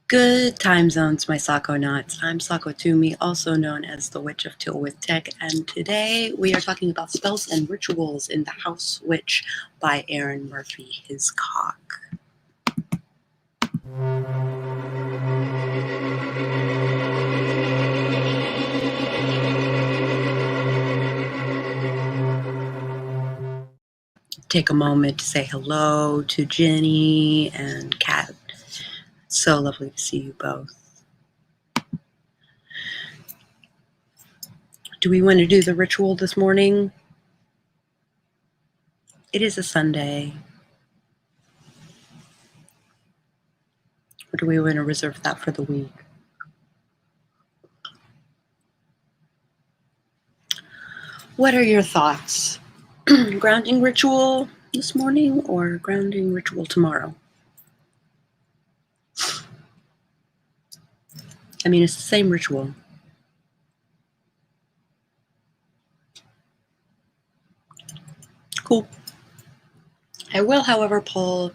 Good time zones, my Sakonauts. I'm Sako Tumi, also known as the Witch of Tylwyth Teg, and today we are talking about spells and rituals in the House Witch by Aaron Murphy, his cock. Take a moment to say hello to Jenny and Kat. So lovely to see you both. Do we want to do the ritual this morning? It is a Sunday. Or do we want to reserve that for the week? What are your thoughts? Grounding ritual this morning or grounding ritual tomorrow? I mean, it's the same ritual. Cool. I will, however, pull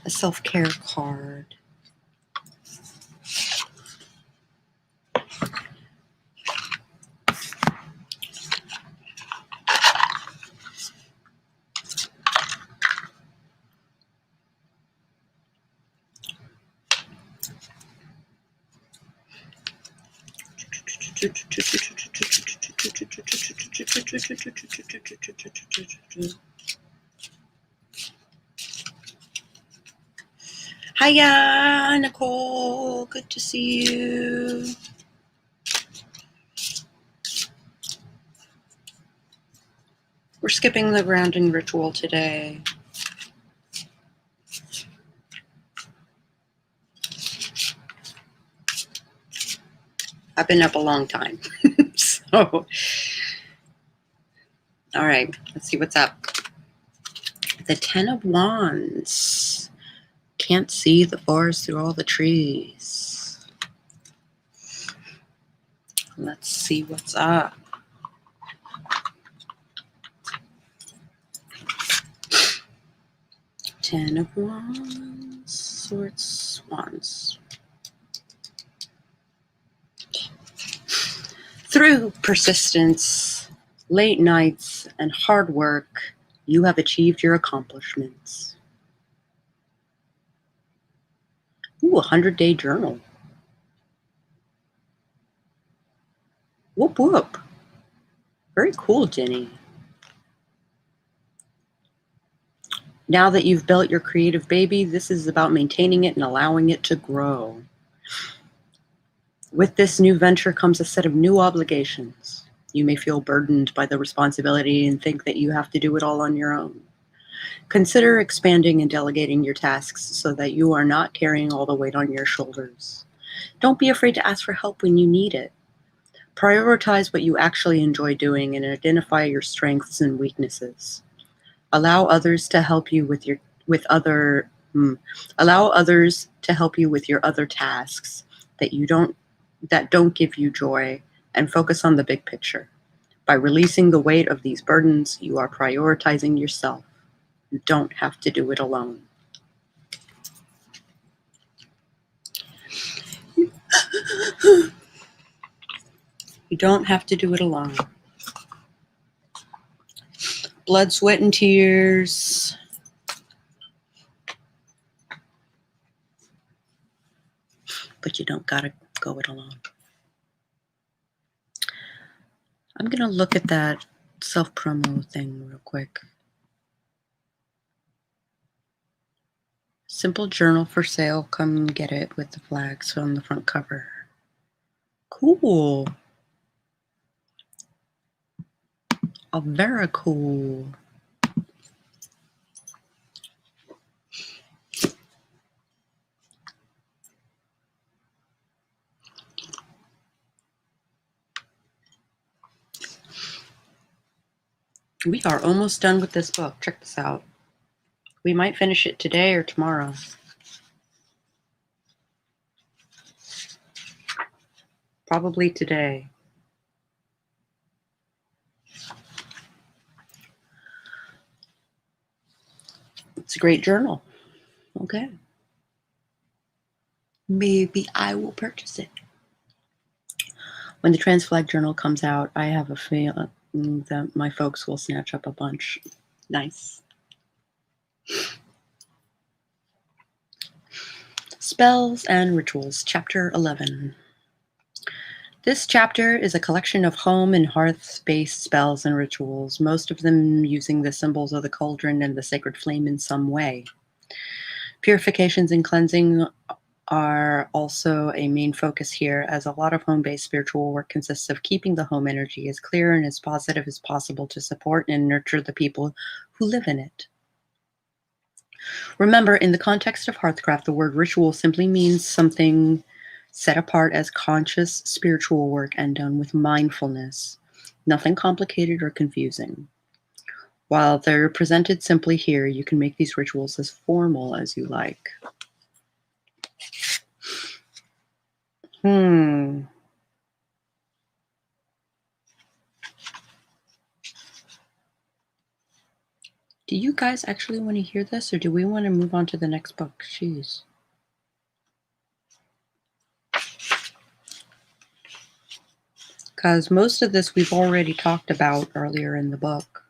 a self-care card. Hiya, Nicole. Good to see you. We're skipping the grounding ritual today. I've been up a long time. So, all right, let's see what's up. The 10 of Wands. Can't see the forest through all the trees. Let's see what's up. Ten of Wands, Swords, Wands. Through persistence, late nights, and hard work, you have achieved your accomplishments. Ooh, a 100-day journal. Whoop, whoop. Very cool, Jenny. Now that you've built your creative baby, this is about maintaining it and allowing it to grow. With this new venture comes a set of new obligations. You may feel burdened by the responsibility and think that you have to do it all on your own. Consider expanding and delegating your tasks so that you are not carrying all the weight on your shoulders. Don't be afraid to ask for help when you need it. Prioritize what you actually enjoy doing and identify your strengths and weaknesses. Allow others to help you with your other tasks that don't give you joy, and focus on the big picture. By releasing the weight of these burdens, you are prioritizing yourself. You don't have to do it alone. You don't have to do it alone. Blood, sweat, and tears. But you don't gotta go it alone. I'm gonna look at that self-promo thing real quick. Simple journal for sale. Come get it with the flags on the front cover. Cool. Oh, very cool. We are almost done with this book. Check this out. We might finish it today or tomorrow. Probably today. It's a great journal. Okay. maybe I will purchase it. When the Trans Flag Journal comes out, I have a feeling that my folks will snatch up a bunch. Nice. Spells and Rituals, Chapter 11. This chapter is a collection of home and hearth-based spells and rituals, most of them using the symbols of the cauldron and the sacred flame in some way. Purifications and cleansing are also a main focus here, as a lot of home-based spiritual work consists of keeping the home energy as clear and as positive as possible to support and nurture the people who live in it. Remember, in the context of Hearthcraft, the word ritual simply means something set apart as conscious spiritual work and done with mindfulness. Nothing complicated or confusing. While they're presented simply here, you can make these rituals as formal as you like. Do you guys actually want to hear this, or do we want to move on to the next book? Jeez. Because most of this we've already talked about earlier in the book.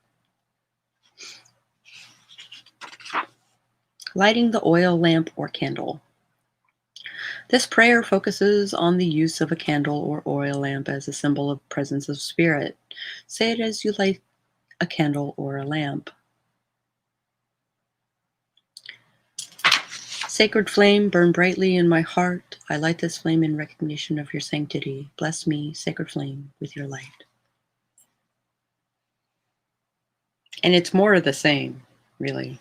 Lighting the oil lamp or candle. This prayer focuses on the use of a candle or oil lamp as a symbol of presence of spirit. Say it as you light a candle or a lamp. Sacred flame, burn brightly in my heart. I light this flame in recognition of your sanctity. Bless me, sacred flame, with your light. And it's more of the same, really.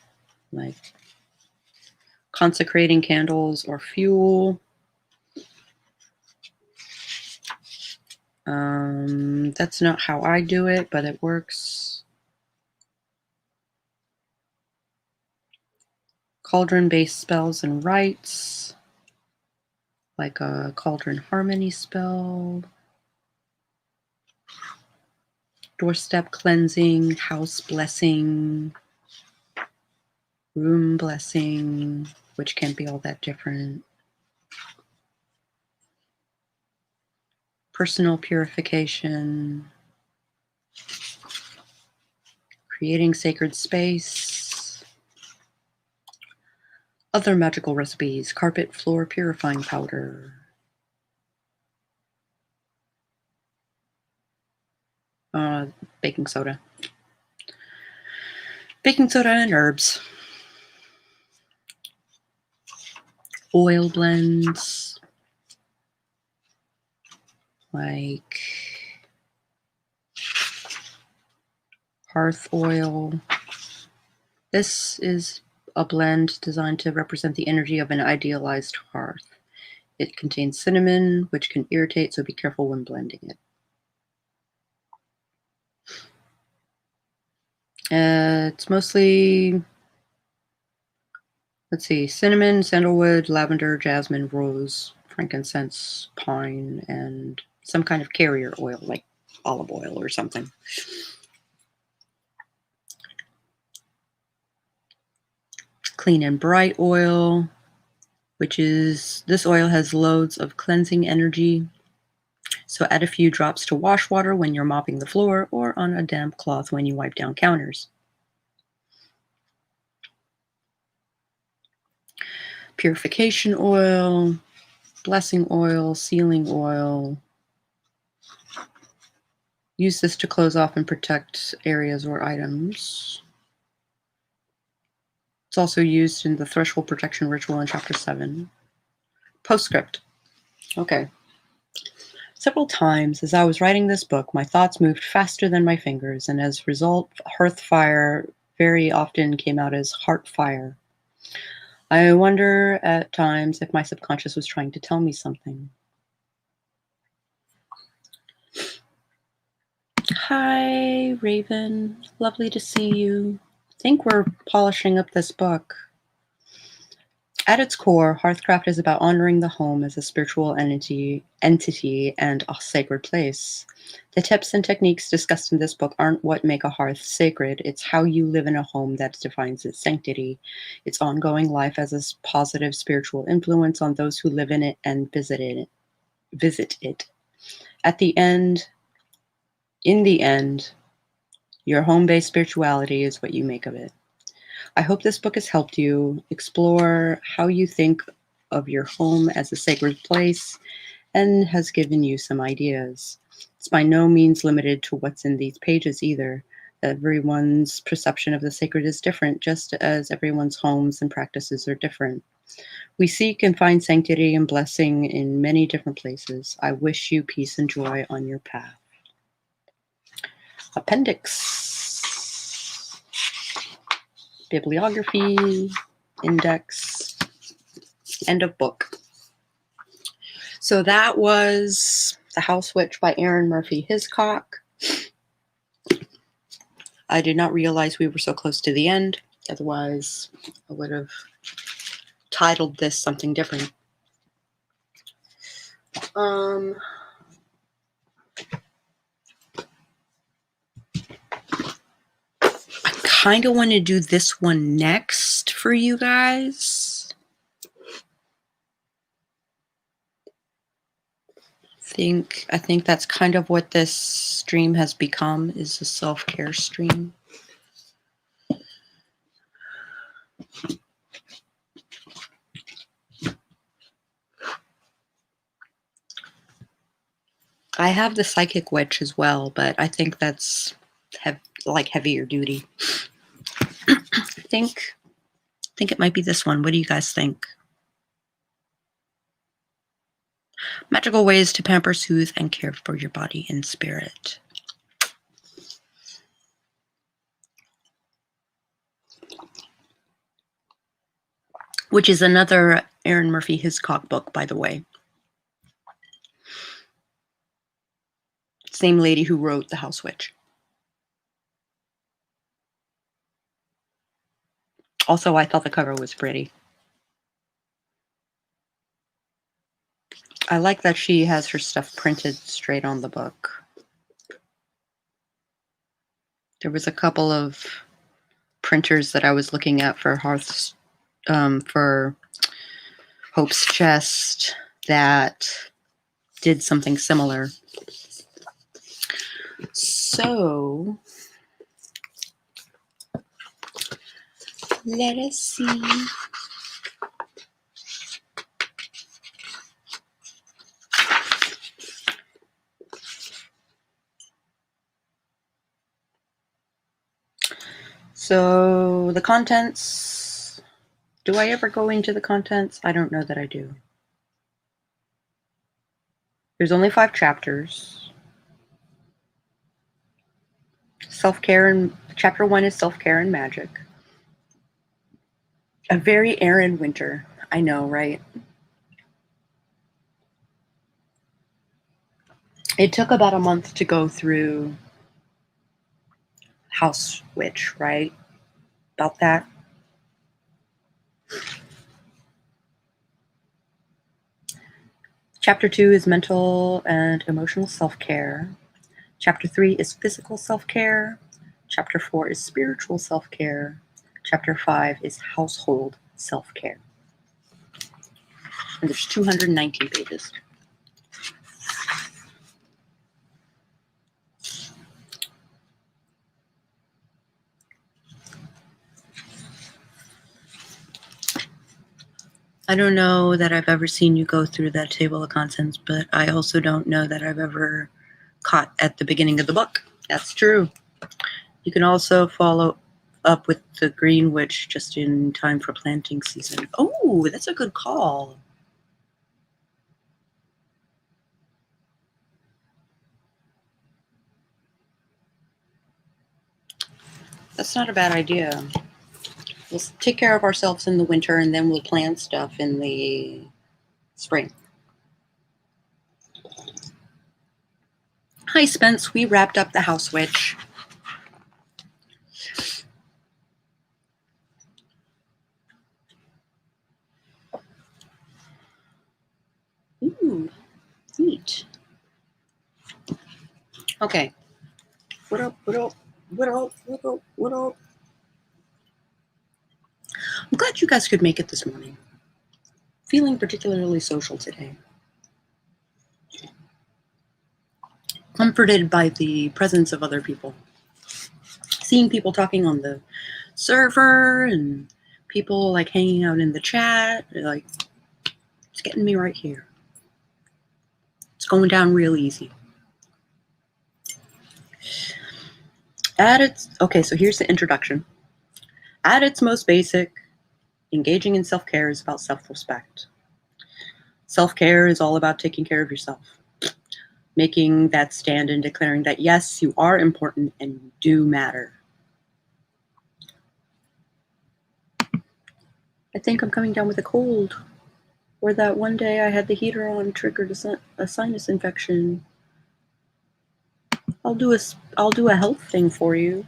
Like consecrating candles or fuel. That's not how I do it, but it works. Cauldron-based spells and rites, like a cauldron harmony spell. Doorstep cleansing, house blessing, room blessing, which can't be all that different. Personal purification, creating sacred space, other magical recipes, carpet floor purifying powder, baking soda and herbs, oil blends, like hearth oil. This is a blend designed to represent the energy of an idealized hearth. It contains cinnamon, which can irritate, so be careful when blending it. It's mostly, let's see, cinnamon, sandalwood, lavender, jasmine, rose, frankincense, pine, and some kind of carrier oil, like olive oil or something. Clean and bright oil, which is, this oil has loads of cleansing energy. So add a few drops to wash water when you're mopping the floor or on a damp cloth when you wipe down counters. Purification oil, blessing oil, sealing oil. Use this to close off and protect areas or items. It's also used in the threshold protection ritual in Chapter 7. Postscript. Okay. Several times as I was writing this book, my thoughts moved faster than my fingers, and as a result, hearth fire very often came out as heart fire. I wonder at times if my subconscious was trying to tell me something. Hi, Raven. Lovely to see you. I think we're polishing up this book. At its core, Hearthcraft is about honoring the home as a spiritual entity and a sacred place. The tips and techniques discussed in this book aren't what make a hearth sacred, it's how you live in a home that defines its sanctity, its ongoing life as a positive spiritual influence on those who live in it and visit it. At the end, in the end, your home-based spirituality is what you make of it. I hope this book has helped you explore how you think of your home as a sacred place and has given you some ideas. It's by no means limited to what's in these pages either. Everyone's perception of the sacred is different, just as everyone's homes and practices are different. We seek and find sanctity and blessing in many different places. I wish you peace and joy on your path. Appendix. Bibliography, index, end of book. So that was The House Witch by Erin Murphy Hiscock. I did not realize we were so close to the end. Otherwise, I would have titled this something different. I kind of want to do this one next for you guys. I think that's kind of what this stream has become, is a self-care stream. I have the Psychic Witch as well, but I think that's heavier duty. I think it might be this one. What do you guys think? Magical ways to pamper, soothe, and care for your body and spirit. Which is another Erin Murphy Hiscock book, by the way. Same lady who wrote The House Witch. Also, I thought the cover was pretty. I like that she has her stuff printed straight on the book. There was a couple of printers that I was looking at for for Hope's Chest that did something similar. So, let us see. So, the contents. Do I ever go into the contents? I don't know that I do. There's only 5 chapters. Self-care and chapter 1 is self-care and magic. A very Erin Winter. I know, right? It took about a month to go through House Witch, right? About that. Chapter 2 is mental and emotional self-care. Chapter 3 is physical self-care. Chapter 4 is spiritual self-care. Chapter 5 is household self-care. And there's 219 pages. I don't know that I've ever seen you go through that table of contents, but I also don't know that I've ever caught at the beginning of the book. That's true. You can also follow up with the Green Witch just in time for planting season. Oh, that's a good call. That's not a bad idea. We'll take care of ourselves in the winter and then we'll plant stuff in the spring. Hi, Spence. We wrapped up The House Witch. Okay. What up? What up? What up? What up? What up? I'm glad you guys could make it this morning. Feeling particularly social today. Comforted by the presence of other people. Seeing people talking on the server and people like hanging out in the chat. Like, it's getting me right here. It's going down real easy. Okay, so here's the introduction. At its most basic, engaging in self-care is about self-respect. Self-care is all about taking care of yourself, making that stand and declaring that yes, you are important and you do matter. I think I'm coming down with a cold, or that one day I had the heater on triggered a sinus infection. I'll do a health thing for you.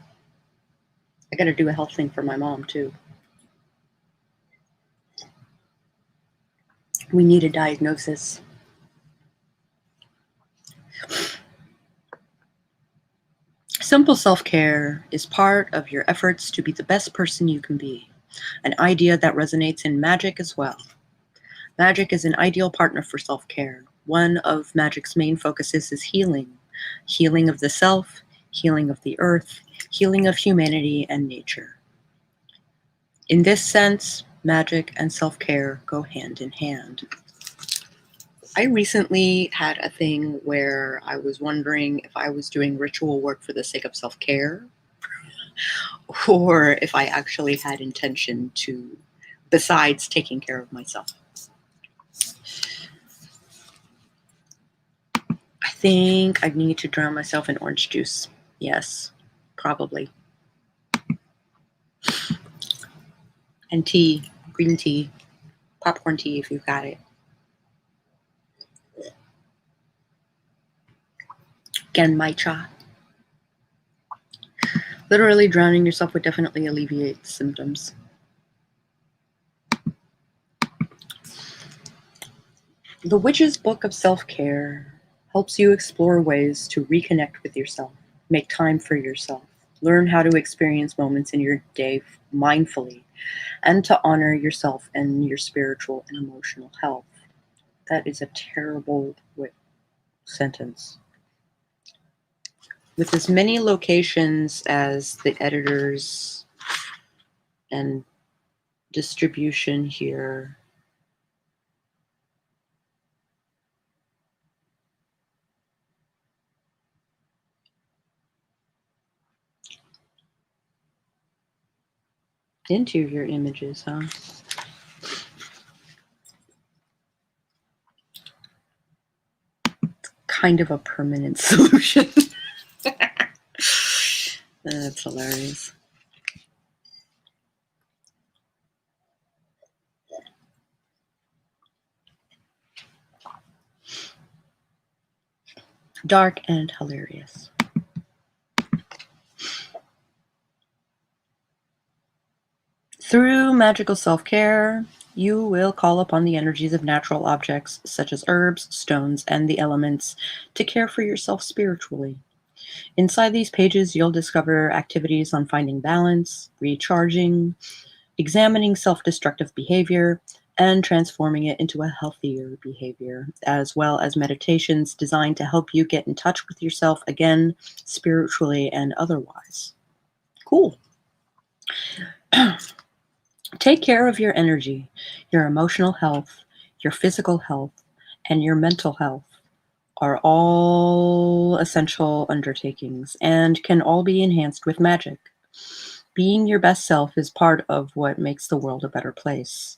I gotta do a health thing for my mom too. We need a diagnosis. Simple self-care is part of your efforts to be the best person you can be, an idea that resonates in magic as well. Magic is an ideal partner for self-care. One of magic's main focuses is healing. Healing of the self, healing of the earth, healing of humanity and nature. In this sense, magic and self-care go hand in hand. I recently had a thing where I was wondering if I was doing ritual work for the sake of self-care, or if I actually had intention to, besides taking care of myself. I think I need to drown myself in orange juice. Yes, probably. And tea, green tea, popcorn tea if you've got it. Genmaicha. Literally drowning yourself would definitely alleviate the symptoms. The Witch's Book of Self-Care helps you explore ways to reconnect with yourself, make time for yourself, learn how to experience moments in your day mindfully, and to honor yourself and your spiritual and emotional health. That is a terrible sentence. With as many locations as the editors and distribution here, interior images, huh? Kind of a permanent solution. That's hilarious. Dark and hilarious. Through magical self-care, you will call upon the energies of natural objects such as herbs, stones, and the elements to care for yourself spiritually. Inside these pages, you'll discover activities on finding balance, recharging, examining self-destructive behavior, and transforming it into a healthier behavior, as well as meditations designed to help you get in touch with yourself again, spiritually and otherwise. Cool. Take care of your energy, your emotional health, your physical health, and your mental health are all essential undertakings and can all be enhanced with magic. Being your best self is part of what makes the world a better place.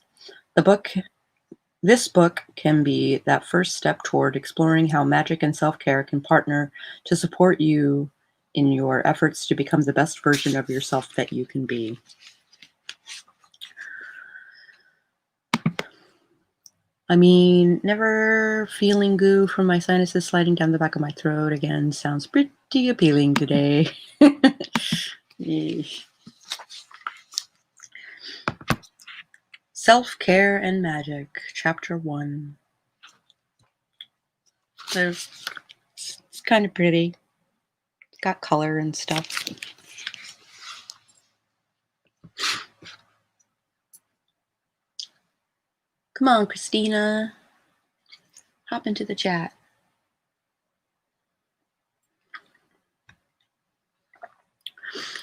This book can be that first step toward exploring how magic and self-care can partner to support you in your efforts to become the best version of yourself that you can be. I mean, never feeling goo from my sinuses sliding down the back of my throat again sounds pretty appealing today. Self-Care and Magic, Chapter 1. It's kind of pretty. Got color and stuff. Come on, Christina. Hop into the chat.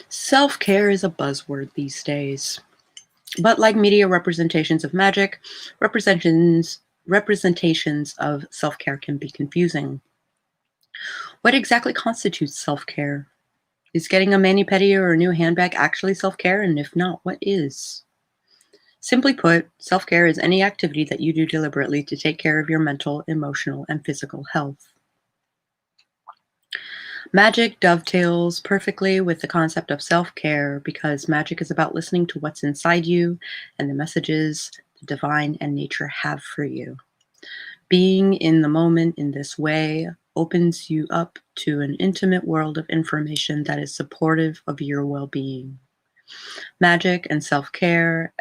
Self-care is a buzzword these days. But like media representations of magic, representations of self-care can be confusing. What exactly constitutes self-care? Is getting a mani-pedi or a new handbag actually self-care? And if not, what is? Simply put, self-care is any activity that you do deliberately to take care of your mental, emotional, and physical health. Magic dovetails perfectly with the concept of self-care because magic is about listening to what's inside you and the messages the divine and nature have for you. Being in the moment in this way opens you up to an intimate world of information that is supportive of your well-being. Magic and self-care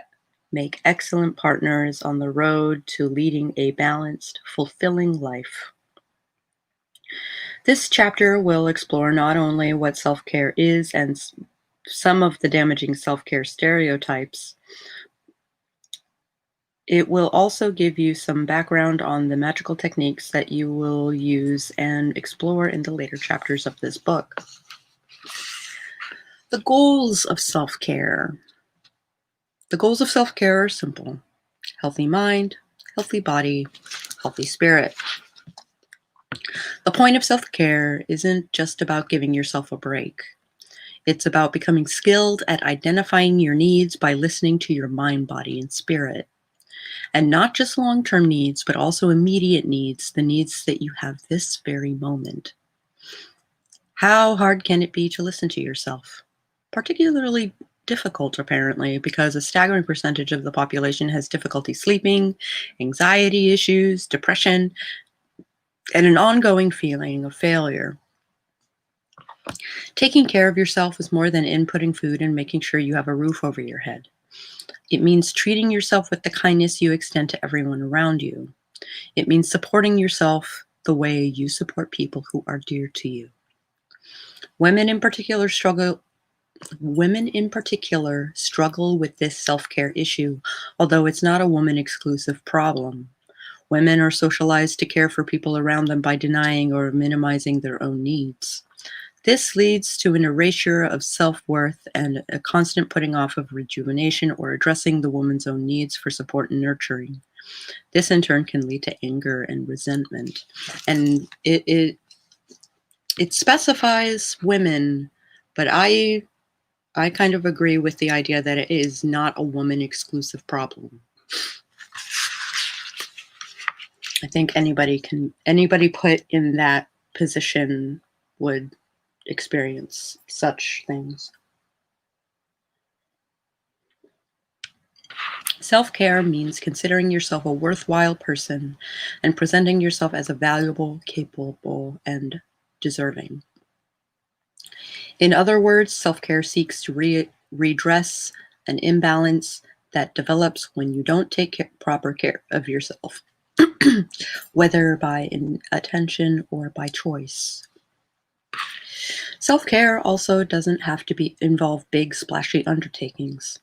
make excellent partners on the road to leading a balanced, fulfilling life. This chapter will explore not only what self-care is and some of the damaging self-care stereotypes. It will also give you some background on the magical techniques that you will use and explore in the later chapters of this book. The goals of self-care. The goals of self-care are simple: healthy mind, healthy body, healthy spirit. The point of self-care isn't just about giving yourself a break. It's about becoming skilled at identifying your needs by listening to your mind, body, and spirit. And not just long-term needs, but also immediate needs, the needs that you have this very moment. How hard can it be to listen to yourself? Particularly difficult, apparently, because a staggering percentage of the population has difficulty sleeping, anxiety issues, depression, and an ongoing feeling of failure. Taking care of yourself is more than inputting food and making sure you have a roof over your head. It means treating yourself with the kindness you extend to everyone around you. It means supporting yourself the way you support people who are dear to you. Women in particular struggle with this self-care issue, although it's not a woman-exclusive problem. Women are socialized to care for people around them by denying or minimizing their own needs. This leads to an erasure of self-worth and a constant putting off of rejuvenation or addressing the woman's own needs for support and nurturing. This in turn can lead to anger and resentment. And it specifies women, but I kind of agree with the idea that it is not a woman-exclusive problem. I think anybody put in that position would experience such things. Self-care means considering yourself a worthwhile person and presenting yourself as a valuable, capable, and deserving. In other words, self-care seeks to redress an imbalance that develops when you don't take proper care of yourself, whether by attention or by choice. Self-care also doesn't have to involve big, splashy undertakings.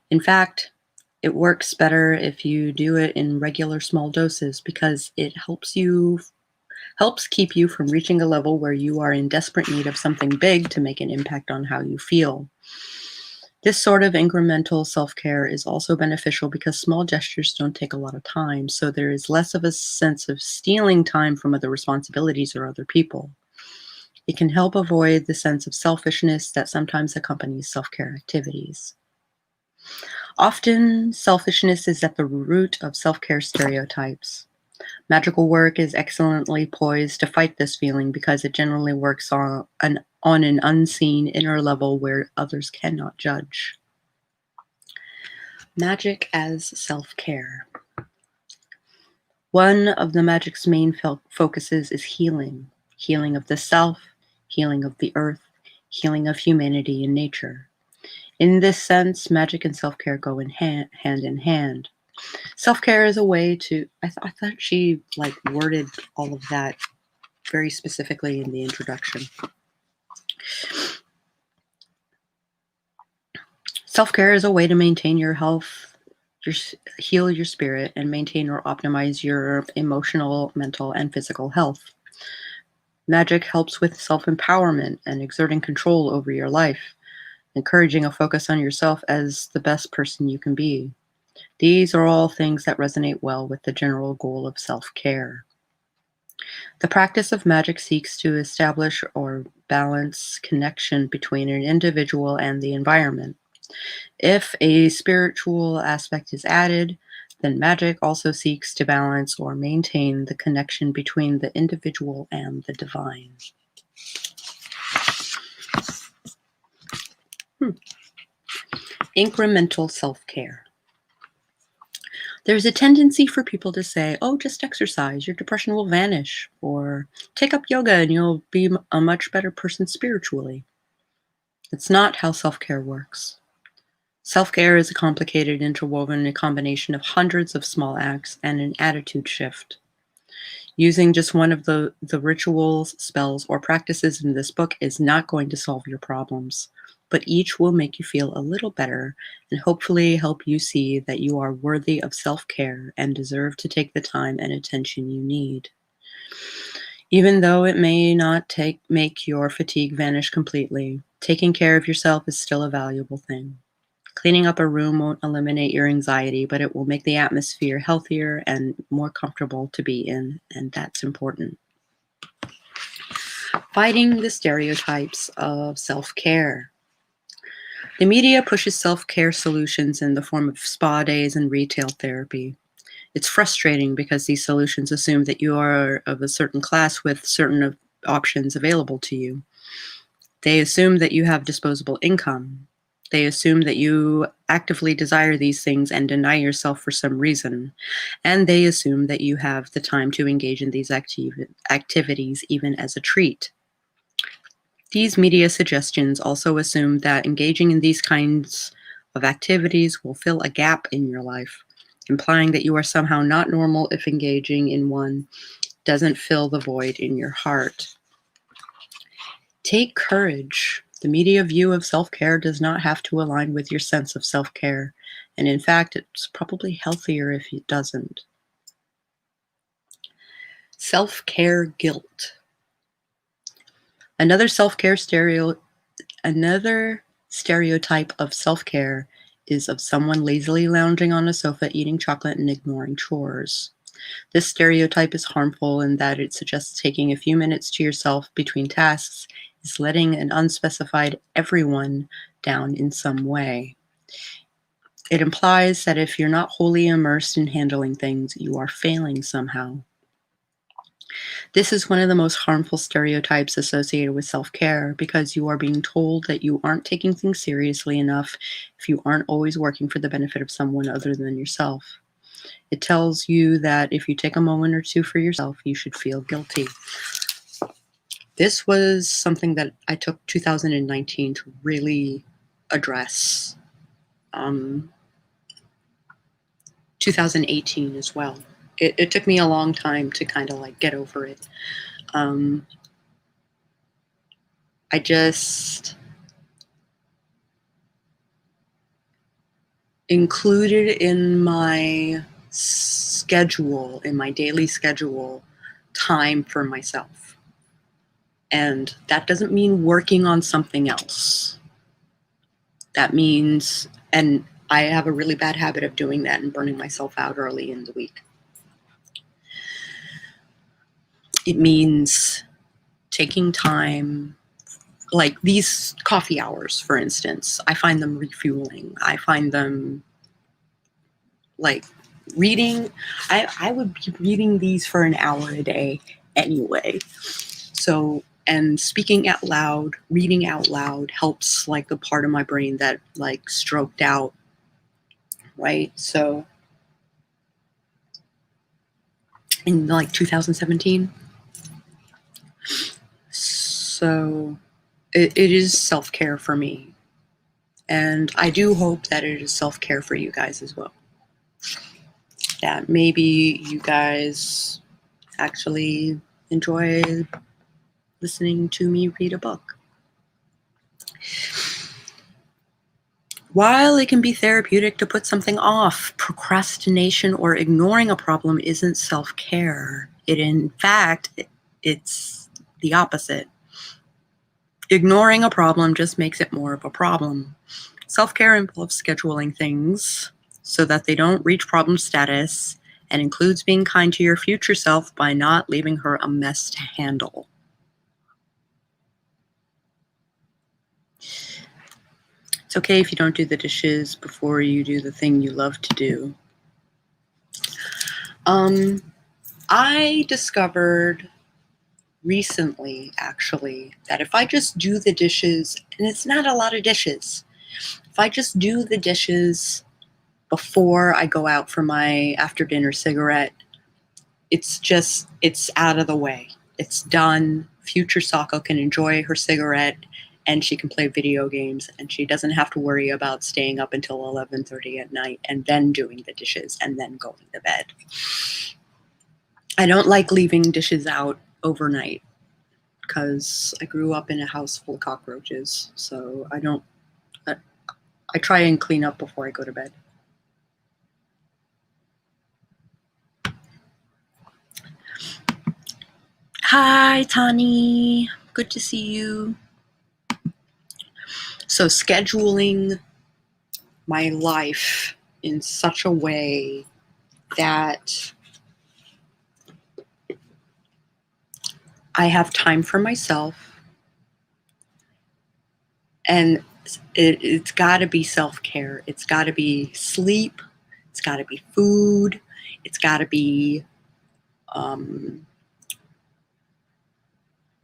In fact, it works better if you do it in regular small doses because it helps keep you from reaching a level where you are in desperate need of something big to make an impact on how you feel. This sort of incremental self-care is also beneficial because small gestures don't take a lot of time, so there is less of a sense of stealing time from other responsibilities or other people. It can help avoid the sense of selfishness that sometimes accompanies self-care activities. Often, selfishness is at the root of self-care stereotypes. Magical work is excellently poised to fight this feeling because it generally works on an unseen inner level where others cannot judge. Magic as self-care. One of the magic's main focuses is healing. Healing of the self, healing of the earth, healing of humanity and nature. In this sense, magic and self-care go hand in hand. Self-care is a way to, I thought she worded all of that very specifically in the introduction. Self-care is a way to maintain your health, heal your spirit, and maintain or optimize your emotional, mental, and physical health. Magic helps with self-empowerment and exerting control over your life, encouraging a focus on yourself as the best person you can be. These are all things that resonate well with the general goal of self-care. The practice of magic seeks to establish or balance connection between an individual and the environment. If a spiritual aspect is added, then magic also seeks to balance or maintain the connection between the individual and the divine. Incremental self-care. There's a tendency for people to say, oh, just exercise, your depression will vanish, or take up yoga and you'll be a much better person spiritually. It's not how self-care works. Self-care is a complicated, interwoven combination of hundreds of small acts and an attitude shift. Using just one of the rituals, spells, or practices in this book is not going to solve your problems, but each will make you feel a little better and hopefully help you see that you are worthy of self-care and deserve to take the time and attention you need. Even though it may not make your fatigue vanish completely, taking care of yourself is still a valuable thing. Cleaning up a room won't eliminate your anxiety, but it will make the atmosphere healthier and more comfortable to be in, and that's important. Fighting the stereotypes of self-care. The media pushes self-care solutions in the form of spa days and retail therapy. It's frustrating because these solutions assume that you are of a certain class with certain options available to you. They assume that you have disposable income. They assume that you actively desire these things and deny yourself for some reason. And they assume that you have the time to engage in these activities even as a treat. These media suggestions also assume that engaging in these kinds of activities will fill a gap in your life, implying that you are somehow not normal if engaging in one doesn't fill the void in your heart. Take courage. The media view of self-care does not have to align with your sense of self-care, and in fact, it's probably healthier if it doesn't. Self-care guilt. Another stereotype of self-care is of someone lazily lounging on a sofa, eating chocolate and ignoring chores. This stereotype is harmful in that it suggests taking a few minutes to yourself between tasks is letting an unspecified everyone down in some way. It implies that if you're not wholly immersed in handling things, you are failing somehow. This is one of the most harmful stereotypes associated with self-care because you are being told that you aren't taking things seriously enough if you aren't always working for the benefit of someone other than yourself. It tells you that if you take a moment or two for yourself, you should feel guilty. This was something that I took 2019 to really address. 2018 as well. It took me a long time to kind of like get over it. I just included in my schedule, in my daily schedule, time for myself. And that doesn't mean working on something else. That means, and I have a really bad habit of doing that and burning myself out early in the week. It means taking time, like these coffee hours, for instance. I find them refueling. I find them like reading. I would be reading these for an hour a day anyway. So, and speaking out loud, reading out loud helps like the part of my brain that like stroked out, right? So in like 2017. So it is self-care for me. And I do hope that it is self-care for you guys as well. That maybe you guys actually enjoy listening to me read a book. While it can be therapeutic to put something off, procrastination or ignoring a problem isn't self-care. In fact, it's the opposite. Ignoring a problem just makes it more of a problem. Self-care involves scheduling things so that they don't reach problem status, and includes being kind to your future self by not leaving her a mess to handle. It's okay if you don't do the dishes before you do the thing you love to do. I discovered recently, actually, that if I just do the dishes, and it's not a lot of dishes, if I just do the dishes before I go out for my after dinner cigarette, it's out of the way. It's done. Future Sako can enjoy her cigarette, and she can play video games, and she doesn't have to worry about staying up until 11:30 at night and then doing the dishes and then going to bed. I don't like leaving dishes out overnight because I grew up in a house full of cockroaches, so I try and clean up before I go to bed. Hi, Tani. Good to see you. So scheduling my life in such a way that I have time for myself, and it's got to be self-care. It's got to be sleep. It's got to be food. It's got to be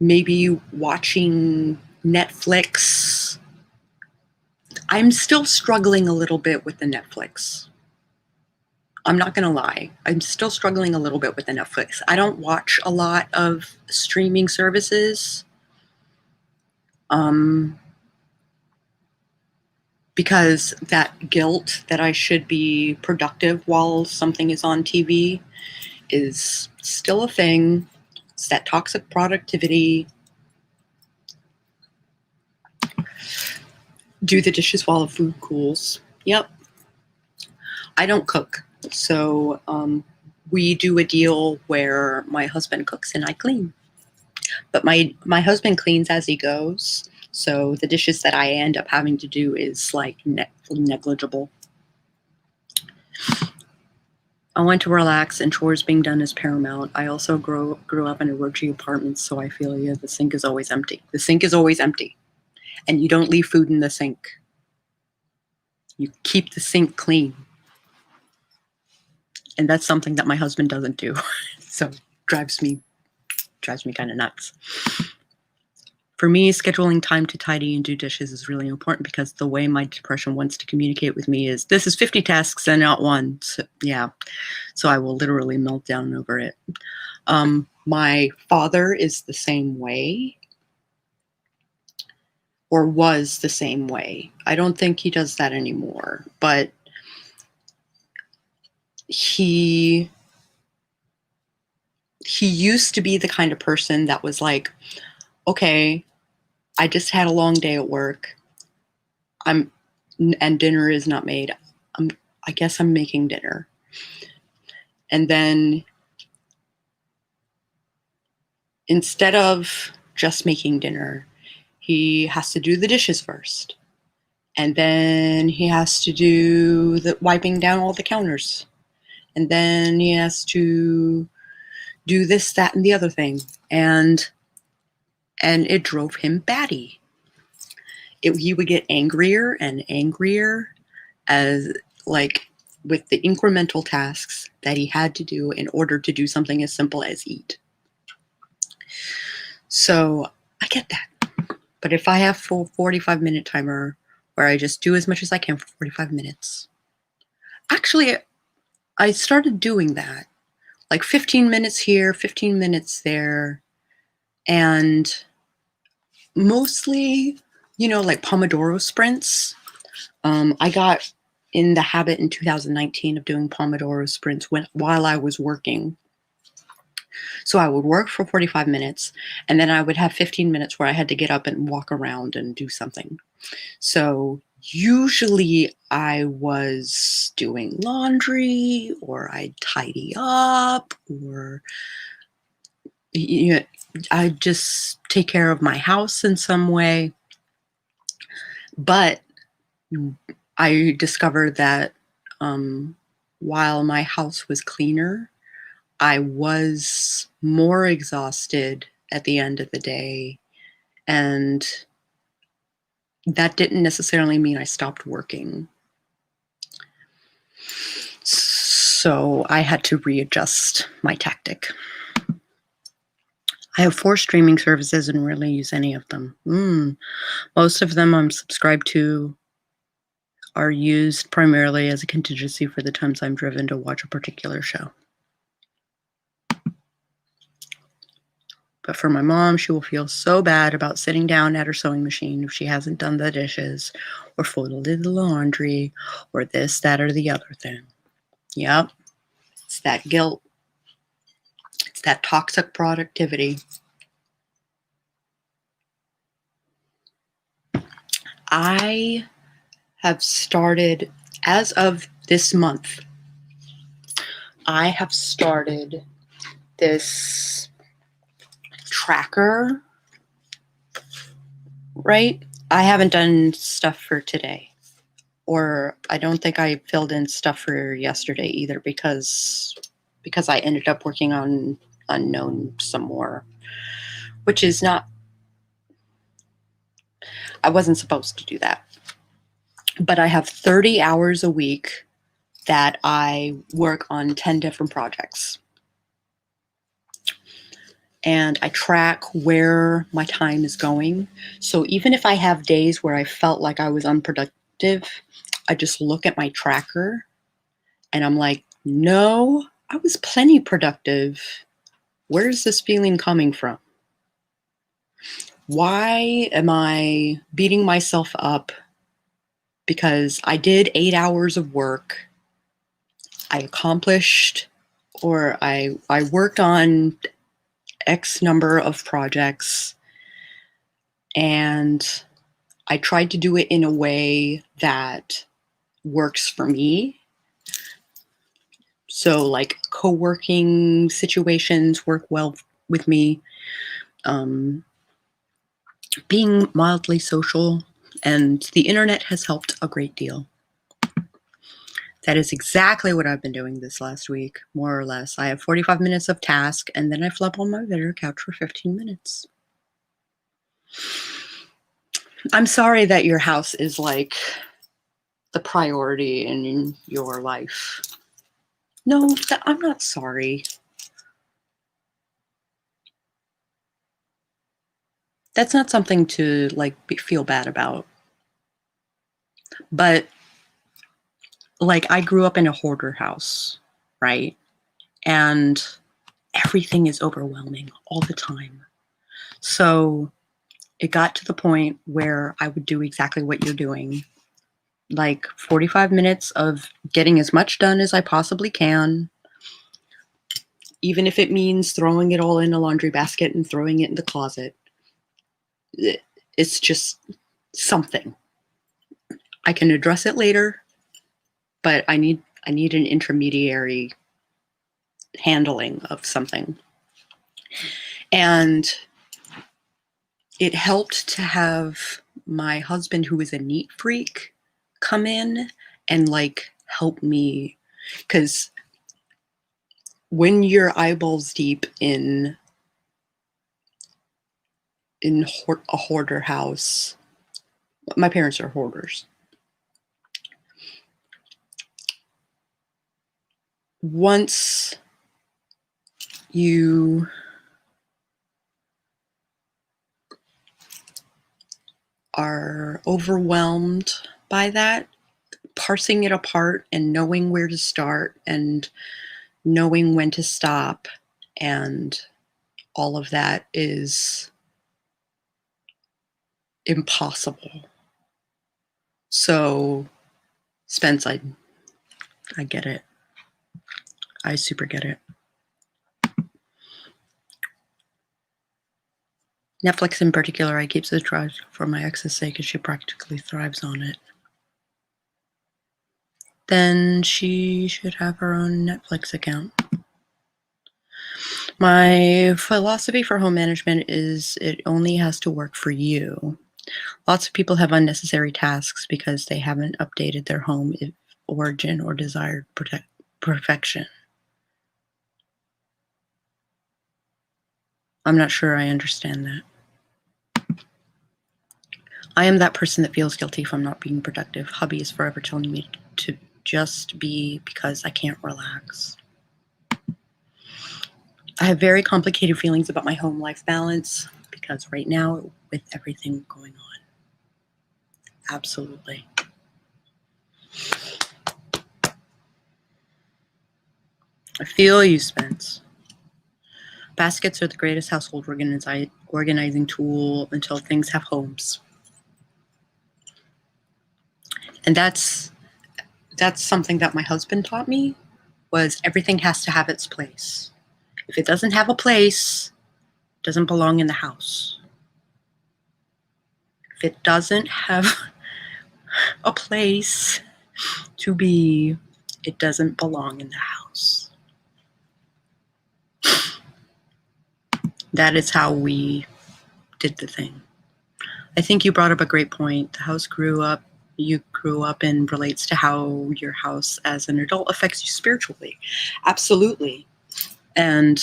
maybe watching Netflix. I'm still struggling a little bit with the Netflix. I'm not going to lie. I'm still struggling a little bit with the Netflix. I don't watch a lot of streaming services because that guilt that I should be productive while something is on TV is still a thing. It's that toxic productivity. Do the dishes while the food cools. Yep. I don't cook. So we do a deal where my husband cooks and I clean. But my husband cleans as he goes. So the dishes that I end up having to do is like negligible. I want to relax, and chores being done is paramount. I also grew up in a raunchy apartment, so I feel the sink is always empty. The sink is always empty. And you don't leave food in the sink. You keep the sink clean. And that's something that my husband doesn't do. So drives me kind of nuts. For me, scheduling time to tidy and do dishes is really important because the way my depression wants to communicate with me is, this is 50 tasks and not one. So, yeah. So I will literally melt down over it. My father is the same way, or was the same way. I don't think he does that anymore, but he used to be the kind of person that was like, okay, I just had a long day at work. And dinner is not made. I guess I'm making dinner. And then instead of just making dinner, he has to do the dishes first. And then he has to do the wiping down all the counters. And then he has to do this, that, and the other thing. And it drove him batty. He would get angrier and angrier as, like, with the incremental tasks that he had to do in order to do something as simple as eat. So I get that. But if I have a full 45-minute timer where I just do as much as I can for 45 minutes. Actually, I started doing that. Like 15 minutes here, 15 minutes there. And mostly, like Pomodoro sprints. I got in the habit in 2019 of doing Pomodoro sprints while I was working. So I would work for 45 minutes, and then I would have 15 minutes where I had to get up and walk around and do something. So Usually I was doing laundry, or I'd tidy up, or I just take care of my house in some way. But I discovered that while my house was cleaner, I was more exhausted at the end of the day. And that didn't necessarily mean I stopped working. So I had to readjust my tactic. I have 4 streaming services and rarely use any of them. Most of them I'm subscribed to are used primarily as a contingency for the times I'm driven to watch a particular show. But for my mom, she will feel so bad about sitting down at her sewing machine if she hasn't done the dishes or folded the laundry or this, that, or the other thing. Yep, it's that guilt. It's that toxic productivity. I have started, as of this month, I have started this tracker, right? I haven't done stuff for today, or I don't think I filled in stuff for yesterday either, because I ended up working on Unknown some more, which is not, I wasn't supposed to do that. But I have 30 hours a week that I work on 10 different projects. And I track where my time is going. So even if I have days where I felt like I was unproductive, I just look at my tracker and I'm like, no, I was plenty productive. Where's this feeling coming from? Why am I beating myself up because I did 8 hours of work? I accomplished, or I worked on X number of projects, and I tried to do it in a way that works for me. So like co-working situations work well with me. Being mildly social, and the internet has helped a great deal. That is exactly what I've been doing this last week, more or less. I have 45 minutes of task, and then I flop on my video couch for 15 minutes. I'm sorry that your house is like the priority in your life. No, I'm not sorry. That's not something to like feel bad about. But like, I grew up in a hoarder house, right? And everything is overwhelming all the time. So it got to the point where I would do exactly what you're doing. Like 45 minutes of getting as much done as I possibly can, even if it means throwing it all in a laundry basket and throwing it in the closet. It's just something. I can address it later, but I need an intermediary handling of something. And it helped to have my husband, who is a neat freak, come in and like help me, because when you're eyeballs deep in a hoarder house, my parents are hoarders. Once you are overwhelmed by that, parsing it apart and knowing where to start and knowing when to stop and all of that is impossible. So, Spence, I get it. I super get it. Netflix in particular, I keep subscribed for my ex's sake, because she practically thrives on it. then she should have her own Netflix account. My philosophy for home management is it only has to work for you. Lots of people have unnecessary tasks because they haven't updated their home origin or desired perfection. I'm not sure I understand that. I am that person that feels guilty if I'm not being productive. Hubby is forever telling me to just be because I can't relax. I have very complicated feelings about my home-life balance because right now, with everything going on, absolutely. I feel you, Spence. Baskets are the greatest household organizing tool until things have homes. And that's something that my husband taught me, was everything has to have its place. If it doesn't have a place, it doesn't belong in the house. If it doesn't have a place to be, it doesn't belong in the house. That is how we did the thing. I think you brought up a great point. The house you grew up in relates to how your house as an adult affects you spiritually. Absolutely. And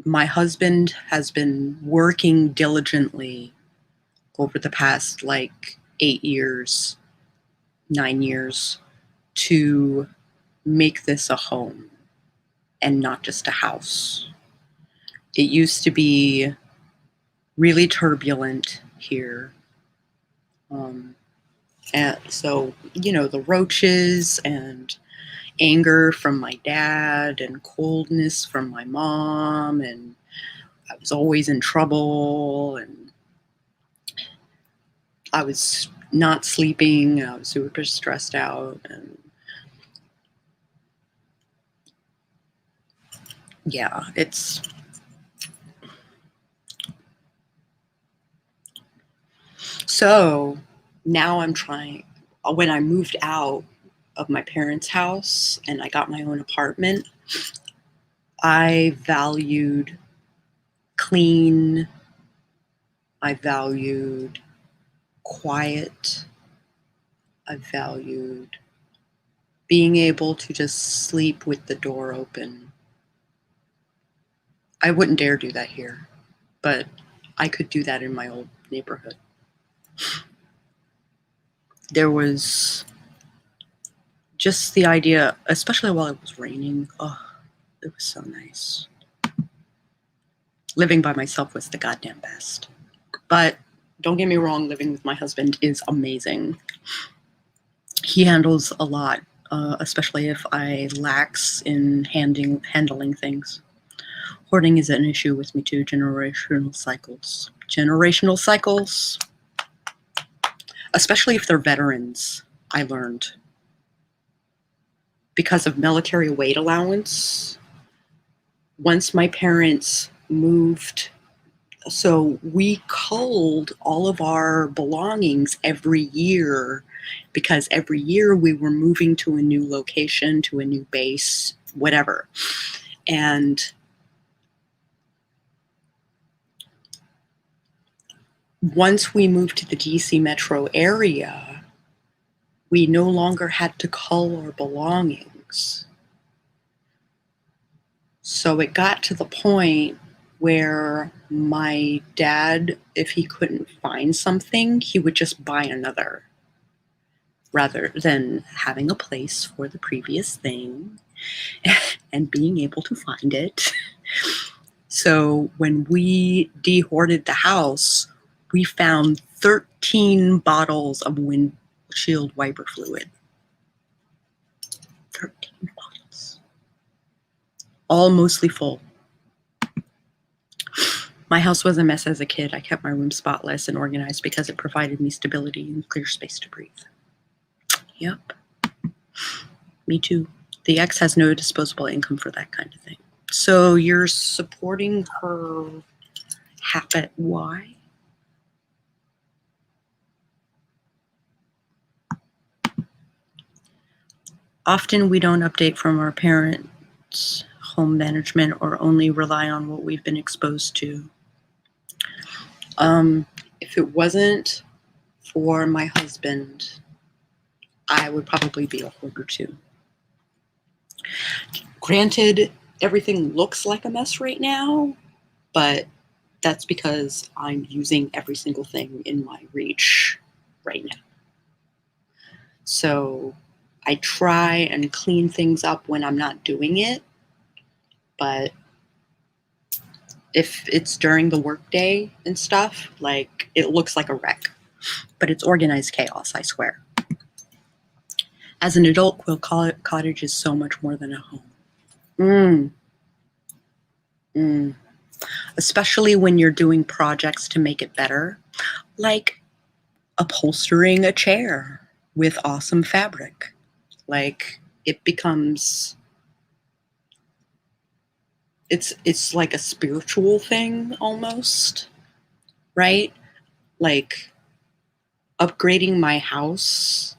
my husband has been working diligently over the past 8 years, 9 years, to make this a home and not just a house. It used to be really turbulent here. And so, the roaches and anger from my dad and coldness from my mom, and I was always in trouble, and I was not sleeping. I was super stressed out, and yeah, it's so now I'm trying. When I moved out of my parents' house and I got my own apartment, I valued clean, I valued quiet, I valued being able to just sleep with the door open. I wouldn't dare do that here, but I could do that in my old neighborhood. There was just the idea, especially while it was raining, it was so nice. Living by myself was the goddamn best. But don't get me wrong, living with my husband is amazing. He handles a lot, especially if I lax in handling things. Hoarding is an issue with me too. Generational cycles, especially if they're veterans, I learned. Because of military weight allowance, once my parents moved, so we culled all of our belongings every year, because every year we were moving to a new location, to a new base, whatever. And once we moved to the DC metro area, we no longer had to cull our belongings. So it got to the point where my dad, if he couldn't find something, he would just buy another, rather than having a place for the previous thing and being able to find it. So when we de-hoarded the house, we found 13 bottles of windshield wiper fluid. 13 bottles. All mostly full. My house was a mess as a kid. I kept my room spotless and organized because it provided me stability and clear space to breathe. Yep. Me too. The ex has no disposable income for that kind of thing. So you're supporting her habit. Why? Often we don't update from our parents' home management or only rely on what we've been exposed to. If it wasn't for my husband, I would probably be a hoarder too. Granted, everything looks like a mess right now, but that's because I'm using every single thing in my reach right now. So I try and clean things up when I'm not doing it, but if it's during the workday and stuff, like, it looks like a wreck, but it's organized chaos, I swear. As an adult, Quill Cottage is so much more than a home. Especially when you're doing projects to make it better, like upholstering a chair with awesome fabric. Like, it becomes, it's like a spiritual thing almost, right? Like, upgrading my house,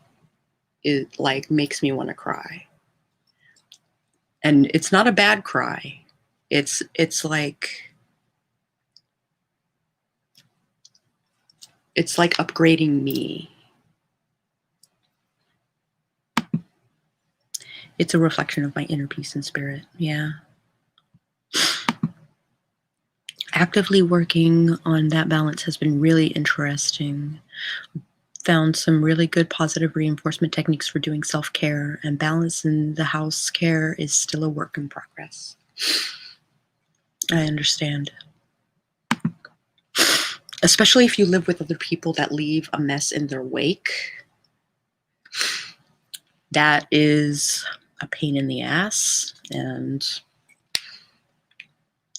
it like makes me want to cry. And it's not a bad cry. It's like upgrading me. It's a reflection of my inner peace and spirit. Yeah. Actively working on that balance has been really interesting. Found some really good positive reinforcement techniques for doing self-care, and balance in the house care is still a work in progress. I understand. Especially if you live with other people that leave a mess in their wake. That is a pain in the ass, and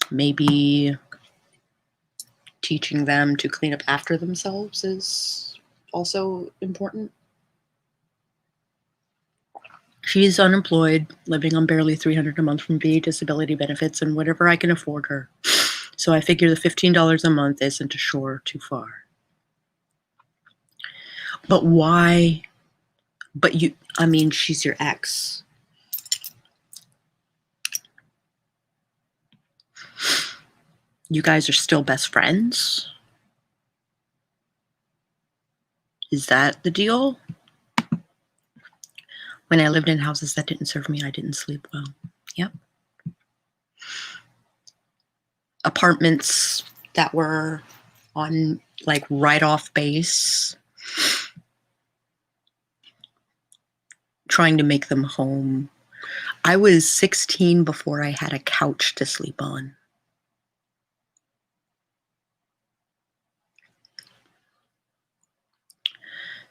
maybe teaching them to clean up after themselves is also important. She's unemployed, living on barely $300 a month from VA disability benefits and whatever I can afford her. So I figure the $15 a month isn't a chore too far. But why? But she's your ex. You guys are still best friends? Is that the deal? When I lived in houses that didn't serve me, I didn't sleep well. Yep. Apartments that were on, like, right off base, trying to make them home. I was 16 before I had a couch to sleep on.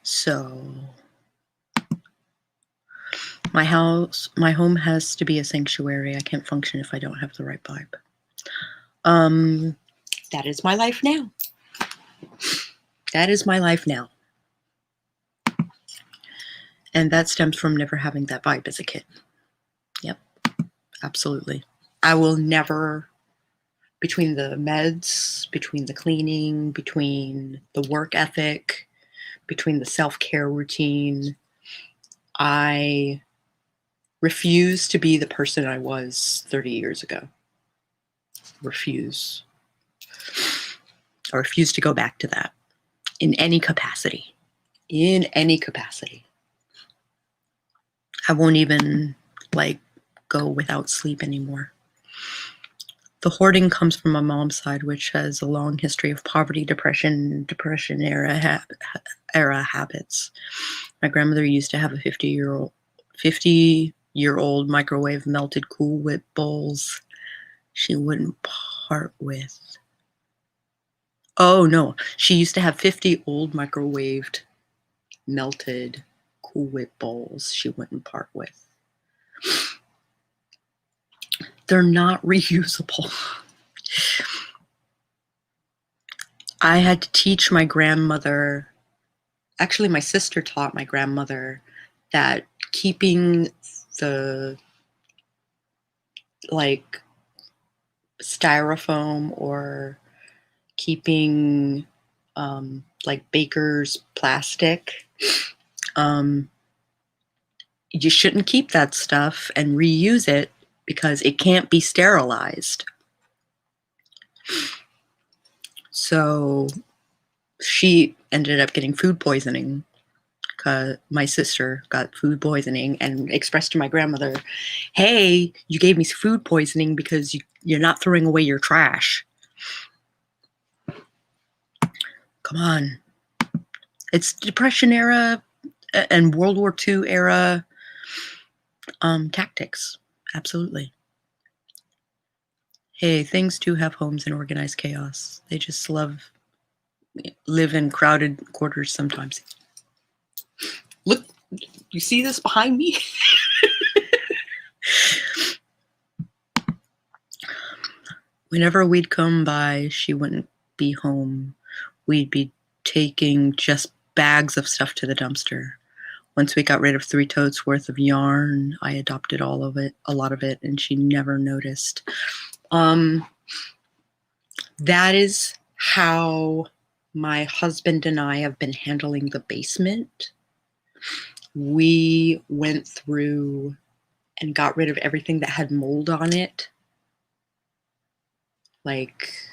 So my home has to be a sanctuary. I can't function if I don't have the right vibe. That is my life now. That is my life now. And that stems from never having that vibe as a kid. Yep, absolutely. I will never, between the meds, between the cleaning, between the work ethic, between the self-care routine, I refuse to be the person I was 30 years ago. Refuse. I refuse to go back to that in any capacity. In any capacity. I won't even, like, go without sleep anymore. The hoarding comes from my mom's side, which has a long history of poverty, depression era habits. My grandmother used to have a 50-year-old microwave melted Cool Whip bowls she wouldn't part with. Oh no, she used to have 50 old microwaved melted Cool Whip bowls she wouldn't part with. They're not reusable. I had to teach my grandmother, actually my sister taught my grandmother, that keeping the, like, styrofoam or keeping like baker's plastic you shouldn't keep that stuff and reuse it because it can't be sterilized. So she ended up getting food poisoning. My sister got food poisoning and expressed to my grandmother, hey, you gave me food poisoning because you're not throwing away your trash. Come on. It's Depression era and World War II era tactics. Absolutely. Hey, things do have homes in organized chaos. They just live in crowded quarters sometimes. Look, you see this behind me? Whenever we'd come by, she wouldn't be home. We'd be taking just bags of stuff to the dumpster. Once we got rid of 3 totes worth of yarn, I adopted a lot of it, and she never noticed. That is how my husband and I have been handling the basement. We went through and got rid of everything that had mold on it, which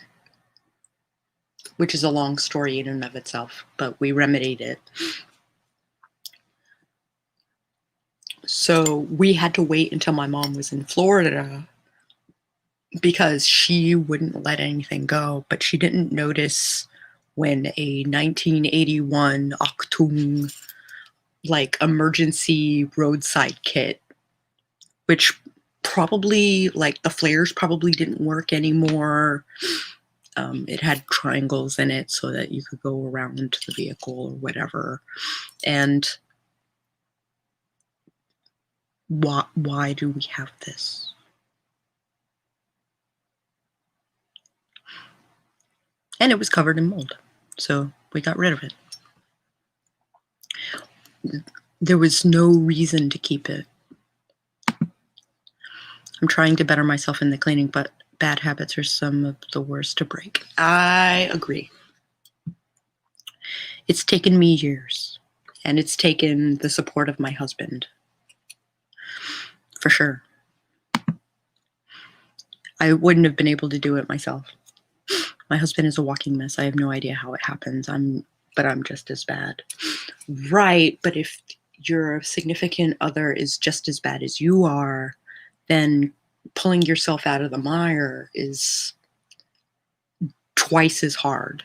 is a long story in and of itself, but we remedied it. So we had to wait until my mom was in Florida because she wouldn't let anything go, but she didn't notice when a 1981 Achtung emergency roadside kit, which probably the flares probably didn't work anymore. It had triangles in it so that you could go around the vehicle or whatever. And why do we have this? And it was covered in mold, so we got rid of it. There was no reason to keep it. I'm trying to better myself in the cleaning, but bad habits are some of the worst to break. I agree. It's taken me years, and it's taken the support of my husband. For sure. I wouldn't have been able to do it myself. My husband is a walking mess. I have no idea how it happens. But I'm just as bad. Right, but if your significant other is just as bad as you are, then pulling yourself out of the mire is twice as hard.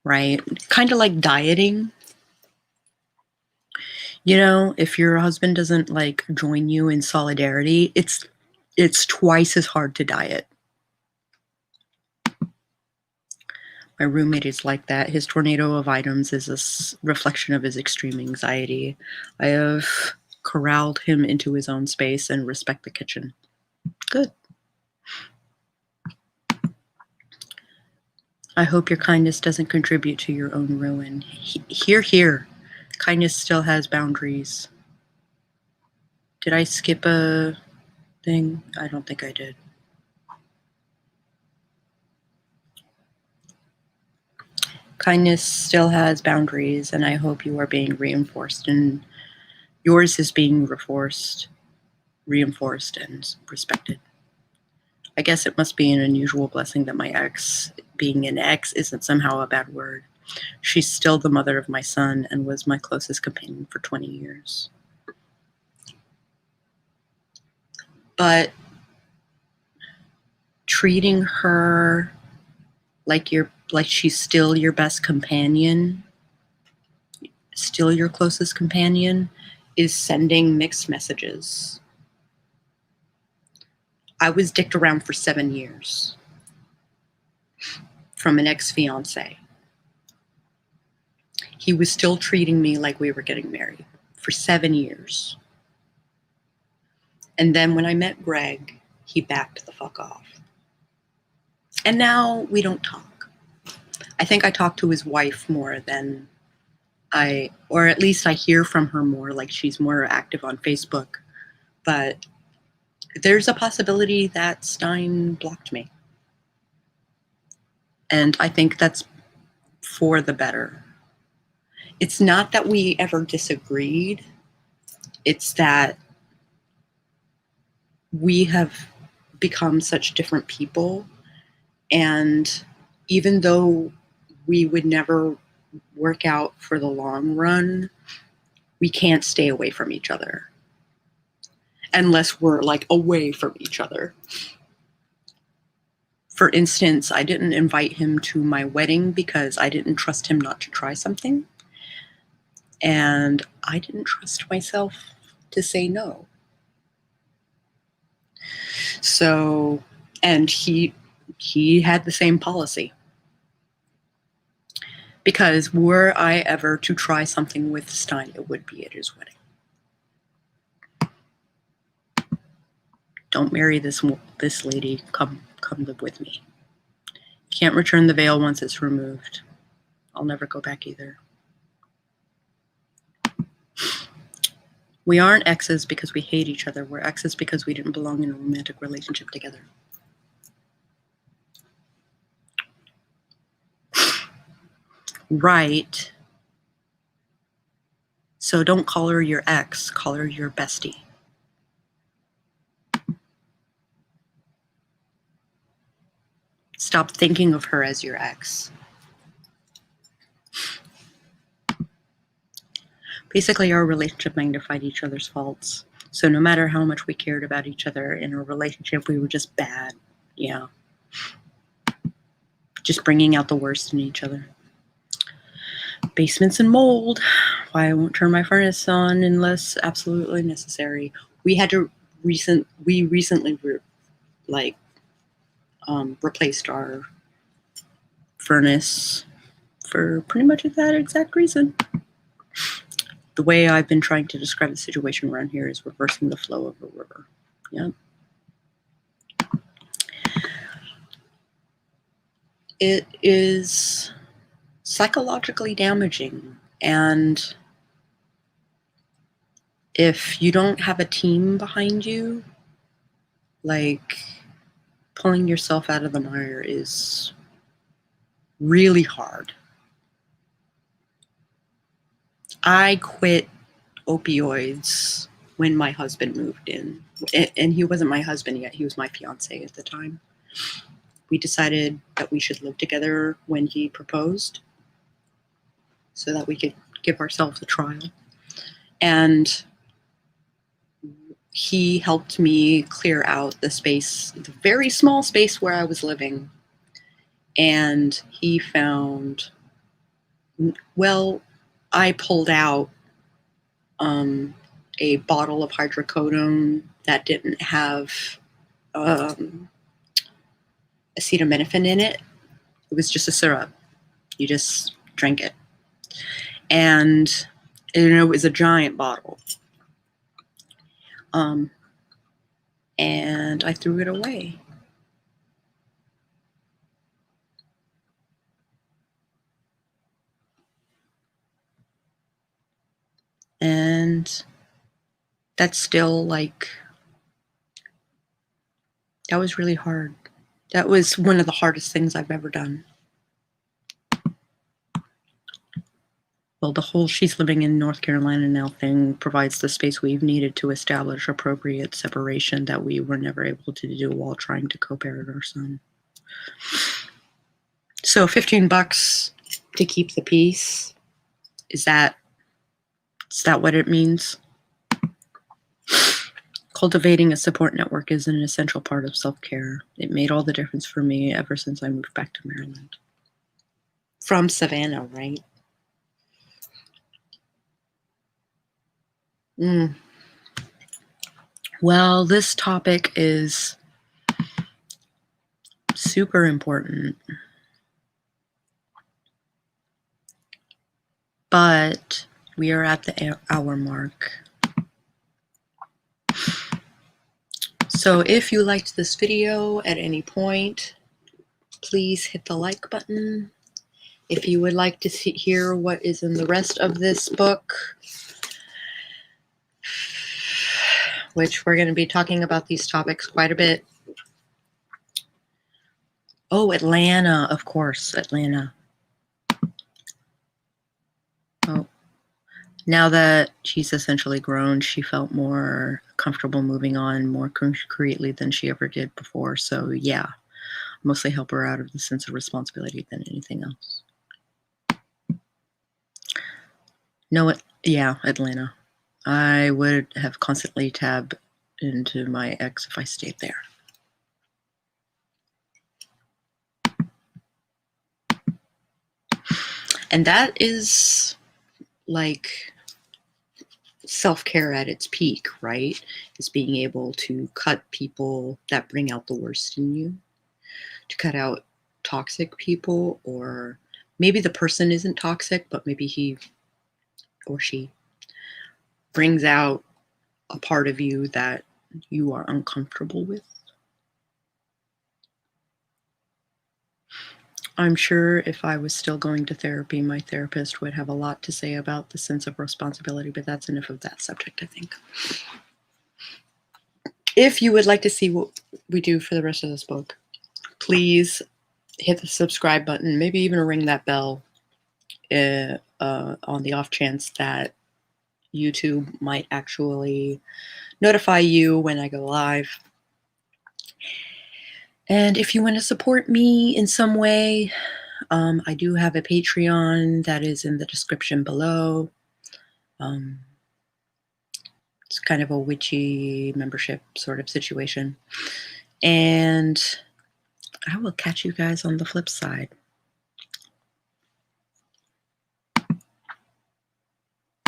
Right? Kind of like dieting. You know, if your husband doesn't join you in solidarity, it's twice as hard to diet. My roommate is like that. His tornado of items is a reflection of his extreme anxiety. I have corralled him into his own space and respect the kitchen. Good. I hope your kindness doesn't contribute to your own ruin. Here. Kindness still has boundaries. Did I skip a thing? I don't think I did. Kindness still has boundaries, and I hope you are being reinforced, and yours is being reinforced and respected. I guess it must be an unusual blessing that my ex, being an ex, isn't somehow a bad word. She's still the mother of my son and was my closest companion for 20 years. But treating her like she's still your best companion, still your closest companion, is sending mixed messages. I was dicked around for 7 years from an ex-fiance. He was still treating me like we were getting married for 7 years. And then when I met Greg, he backed the fuck off. And now we don't talk. I think I talk to his wife more than or at least I hear from her more, she's more active on Facebook. But there's a possibility that Stein blocked me. And I think that's for the better. It's not that we ever disagreed. It's that we have become such different people. And even though we would never work out for the long run, we can't stay away from each other unless we're like away from each other. For instance, I didn't invite him to my wedding because I didn't trust him not to try something. And I didn't trust myself to say no. So, and he had the same policy. Because were I ever to try something with Stein, it would be at his wedding. Don't marry this lady. Come live with me. Can't return the veil once it's removed. I'll never go back either. We aren't exes because we hate each other. We're exes because we didn't belong in a romantic relationship together. Right. So don't call her your ex. Call her your bestie. Stop thinking of her as your ex. Basically, our relationship magnified each other's faults. So no matter how much we cared about each other in a relationship, we were just bad. Yeah. Just bringing out the worst in each other. Basements and mold. Why I won't turn my furnace on unless absolutely necessary. We had to recently replaced our furnace for pretty much that exact reason. The way I've been trying to describe the situation around here is reversing the flow of a river. Yeah. It is psychologically damaging, and if you don't have a team behind you, like, pulling yourself out of the mire is really hard. I quit opioids when my husband moved in, and he wasn't my husband yet. He was my fiance at the time. We decided that we should live together when he proposed so that we could give ourselves a trial. And he helped me clear out the space, the very small space where I was living. And he found, well, I pulled out a bottle of hydrocodone that didn't have acetaminophen in it. It was just a syrup. You just drink it. And it was a giant bottle. And I threw it away. And that's still that was really hard. That was one of the hardest things I've ever done. Well, the whole she's living in North Carolina now thing provides the space we've needed to establish appropriate separation that we were never able to do while trying to co-parent our son. So $15 to keep the peace. Is that what it means? Cultivating a support network is an essential part of self-care. It made all the difference for me ever since I moved back to Maryland. From Savannah, right? Well, this topic is super important. But we are at the hour mark. So if you liked this video at any point, please hit the like button. If you would like to hear what is in the rest of this book, which we're going to be talking about these topics quite a bit. Oh, Atlanta, of course, Atlanta. Oh, Now that she's essentially grown, she felt more comfortable moving on more concretely than she ever did before. So yeah, mostly help her out of the sense of responsibility than anything else. No, yeah, Atlanta. I would have constantly tabbed into my ex if I stayed there. And that is like self-care at its peak, right? Is being able to cut people that bring out the worst in you, to cut out toxic people, or maybe the person isn't toxic, but maybe he or she brings out a part of you that you are uncomfortable with. I'm sure if I was still going to therapy, my therapist would have a lot to say about the sense of responsibility, but that's enough of that subject, I think. If you would like to see what we do for the rest of this book, please hit the subscribe button, maybe even ring that bell on the off chance that YouTube might actually notify you when I go live. And if you want to support me in some way, I do have a Patreon that is in the description below. It's kind of a witchy membership sort of situation. And I will catch you guys on the flip side.